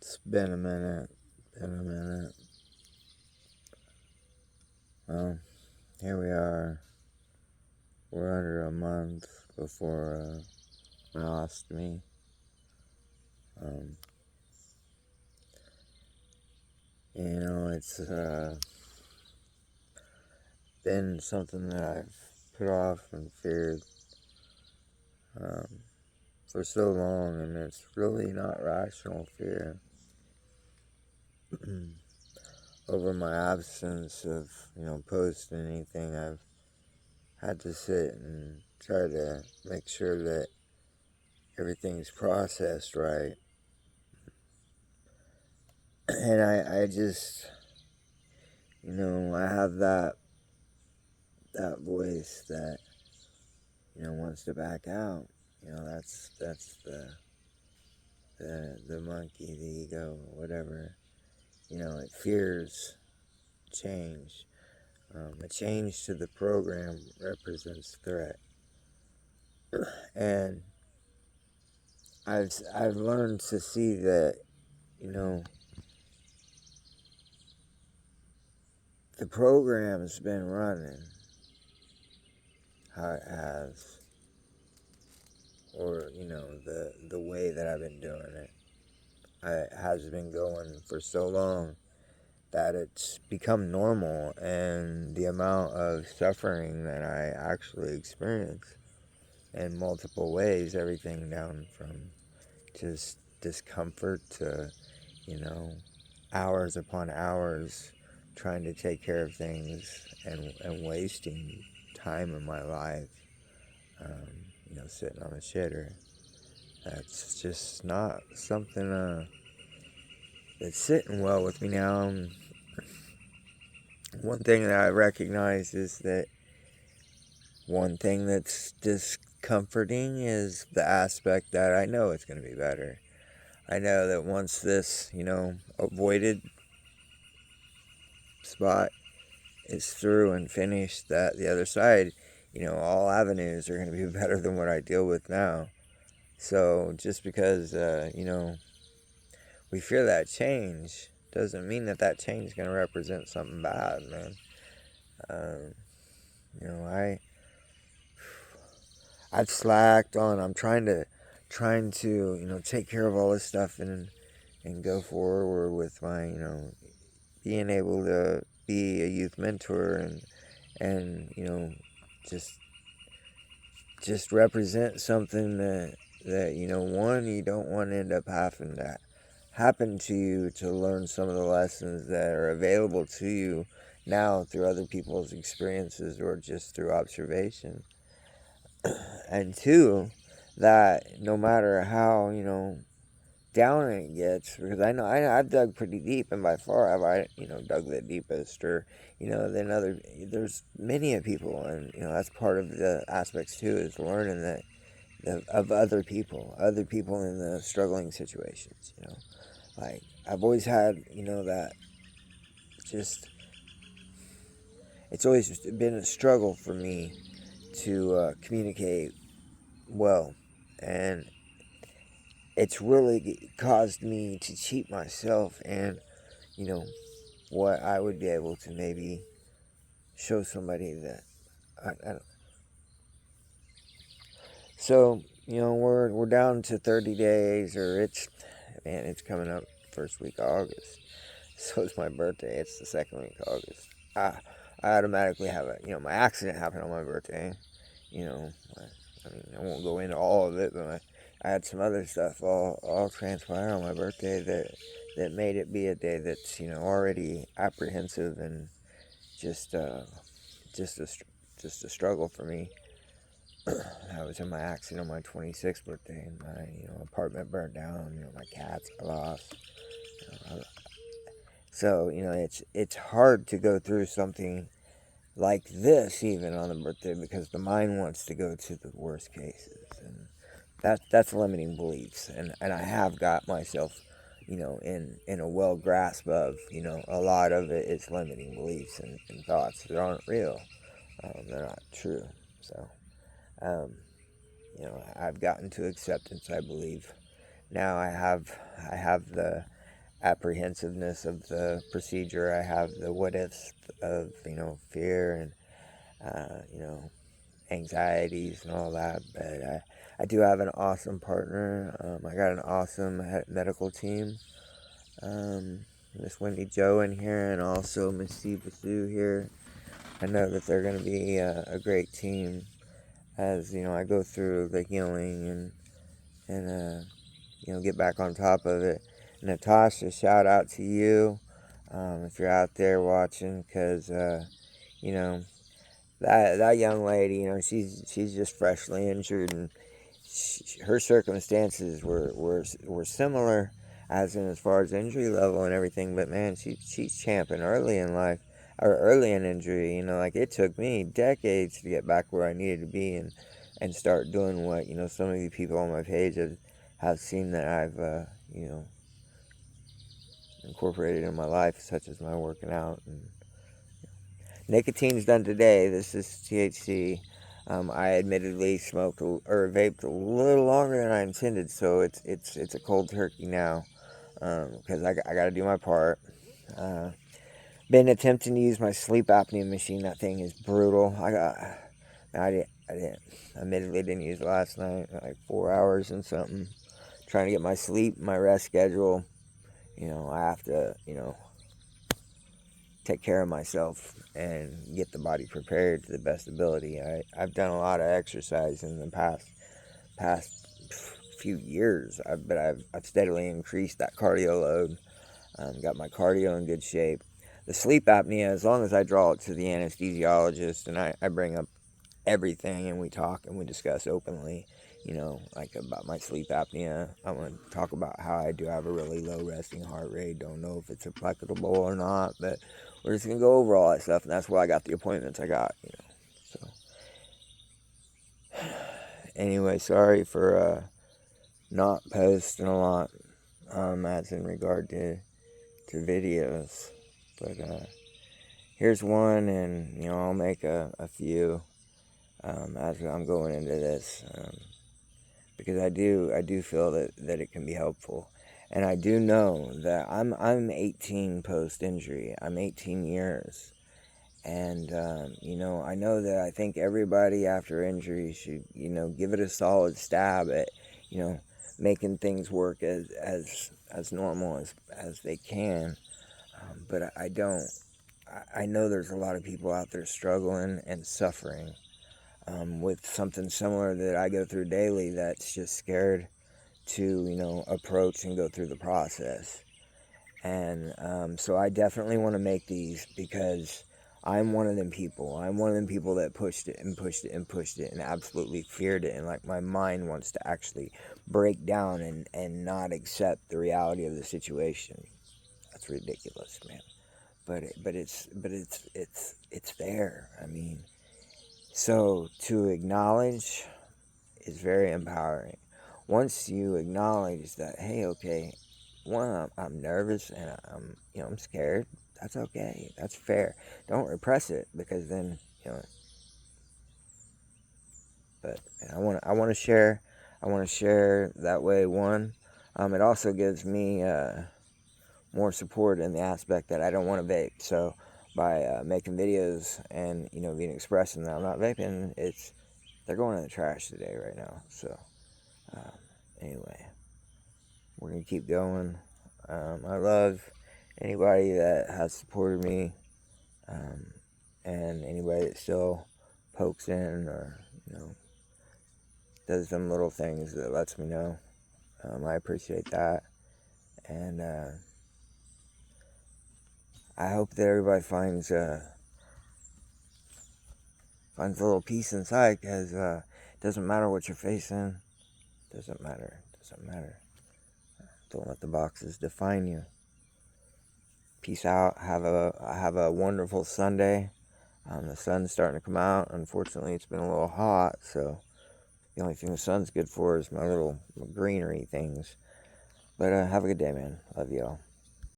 It's been a minute. Been a minute. Well, here we are. We're under a month before my ostomy. Um, it's been something that I've put off and feared um, for so long, and it's really not rational fear. Over my absence of, posting anything, I've had to sit and try to make sure that everything's processed right. And I just, I have that voice that, wants to back out. That's the monkey, the ego, whatever. It fears change. A change to the program represents threat. And I've learned to see that, the program's been running how it has, or the way that I've been doing it. It has been going for so long that it's become normal, and the amount of suffering that I actually experience in multiple ways, everything down from just discomfort to, hours upon hours trying to take care of things and wasting time in my life, sitting on a shitter. That's just not something that's sitting well with me now. One thing that I recognize is that one thing that's discomforting is the aspect that I know it's going to be better. I know that once this, avoided spot is through and finished, that the other side, all avenues are going to be better than what I deal with now. So just because, we fear that change doesn't mean that change is going to represent something bad, man. Um, you know, I I've slacked on. I'm trying to take care of all this stuff and go forward with my being able to be a youth mentor and just just represent something that one, you don't want to end up having that happen to you, to learn some of the lessons that are available to you now through other people's experiences or just through observation. And two, that no matter how down it gets, because I know I've dug pretty deep, and by far have I dug the deepest, or than other. There's many of people, and that's part of the aspects too, is learning that of other people in the struggling situations. Like I've always had that just it's always been a struggle for me to communicate well, and it's really caused me to cheat myself and what I would be able to maybe show somebody that I don't. So we're down to 30 days, or it's coming up first week of August. So it's my birthday. It's the second week of August. I automatically have my accident happened on my birthday. You know, I won't go into all of it, but I had some other stuff all transpire on my birthday that made it be a day that's already apprehensive and just just a just a struggle for me. I was in my accident on my 26th birthday, and my apartment burned down. My cats I lost. So it's hard to go through something like this even on a birthday, because the mind wants to go to the worst cases, and that's limiting beliefs, and I have got myself in a well grasp of a lot of it is limiting beliefs and thoughts that aren't real. They're not true. So um, I've gotten to acceptance, I believe. Now I have apprehensiveness of the procedure. I have the what ifs of, fear and, anxieties and all that. But I do have an awesome partner. I got an awesome medical team. Miss Wendy Joe in here, and also Miss Steve Sue here. I know that they're going to be a great team as, I go through the healing and get back on top of it. Natasha, shout out to you if you're out there watching, because, that young lady, she's just freshly injured, and her circumstances were similar, as far as injury level and everything. But man, she's champing early in life, or early in injury. Like it took me decades to get back where I needed to be and start doing what some of you people on my page have seen that I've incorporated in my life, such as my working out. And nicotine's done today. This is THC. I admittedly smoked or vaped a little longer than I intended, so it's a cold turkey now, because I got to do my part. Been attempting to use my sleep apnea machine. That thing is brutal. I didn't admittedly didn't use it last night, like 4 hours and something. Trying to get my sleep, my rest schedule. I have to take care of myself and get the body prepared to the best ability. I've done a lot of exercise in the past few years, but I've steadily increased that cardio load. Got my cardio in good shape. The sleep apnea, as long as I draw it to the anesthesiologist and I bring up everything and we talk and we discuss openly, like about my sleep apnea. I want to talk about how I do have a really low resting heart rate. Don't know if it's applicable or not, but we're just going to go over all that stuff, and that's why I got the appointments I got, So, anyway, sorry for not posting a lot, as in regard to videos. But here's one, and, I'll make a few as I'm going into this. Because I do feel that it can be helpful. And I do know that I'm 18 post-injury. I'm 18 years. And, I know that I think everybody after injury should, give it a solid stab at, making things work as normal as they can. But I don't. I know there's a lot of people out there struggling and suffering with something similar that I go through daily, that's just scared to, approach and go through the process. And so I definitely want to make these because I'm one of them people. I'm one of them people that pushed it and pushed it and pushed it and absolutely feared it. And like my mind wants to actually break down and not accept the reality of the situation. That's ridiculous, man. But it's there. I mean, so to acknowledge is very empowering. Once you acknowledge that, hey, okay, one, I'm nervous and I'm scared. That's okay. That's fair. Don't repress it, because then But I want to share. I want to share that way. One, it also gives me more support in the aspect that I don't want to vape. So by making videos and being expressing that I'm not vaping, they're going in the trash today right now. So anyway, we're gonna keep going. I love anybody that has supported me, and anybody that still pokes in or does some little things that lets me know. I appreciate that, and I hope that everybody finds a little peace inside, because it doesn't matter what you're facing. Doesn't matter. Don't let the boxes define you. Peace out. Have a wonderful Sunday. The sun's starting to come out. Unfortunately, it's been a little hot, so the only thing the sun's good for is my little greenery things. But have a good day, man. Love y'all.